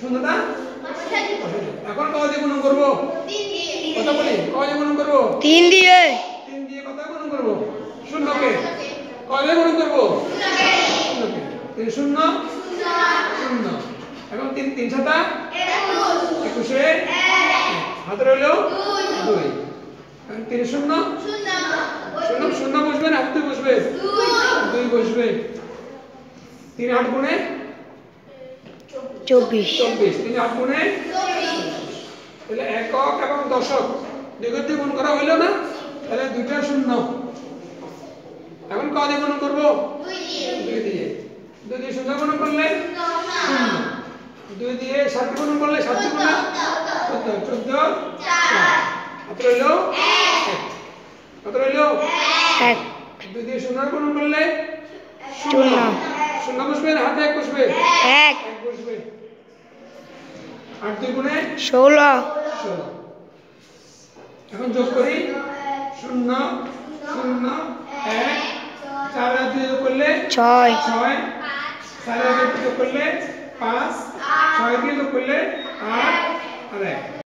শূন্যটা এখন কত দিয়ে গুণ করবো? কথা বলি, কত দিয়ে গুণ করবো? 3 দিয়ে। 3 দিয়ে কত গুণ করবো? শূন্যকে কত দিয়ে গুণ করবো? শূন্যকে। 3 শূন্য শূন্য। এখন 3 3 7 21 হাতে রইলো 2। এখন 3 শূন্য শূন্য শূন্য বসবে না হাতে বসবে? 2 বসবে। 3 8 গুণে 24। 24। 3 8 গুণে 24। তাহলে একক এবং দশক দুইকে দিয়ে গুণ করা হইলো না? তাহলে দুইটা শূন্য। এখন কত দিয়ে গুণ করব? 2 দিয়ে। 2 দিয়ে শূন্য গুণ করলে শূন্য। 2 দিয়ে 7 গুণ করলে 7 গুণ 14 14 4 কত রইলো 1 কত রইলো 1। 2 দিয়ে শূন্য গুণ করলে শূন্য। শূন্য বসবে না হাতে 1 বসবে? 1 1 বসবে। 8 2 গুণে 16। 16। এখন যোগ করি 0 0 1 4 আর 2 যোগ করলে 6। 6 4 আর 2 যোগ করলে 5 6 দিয়ে যোগ করলে 8 আর 1।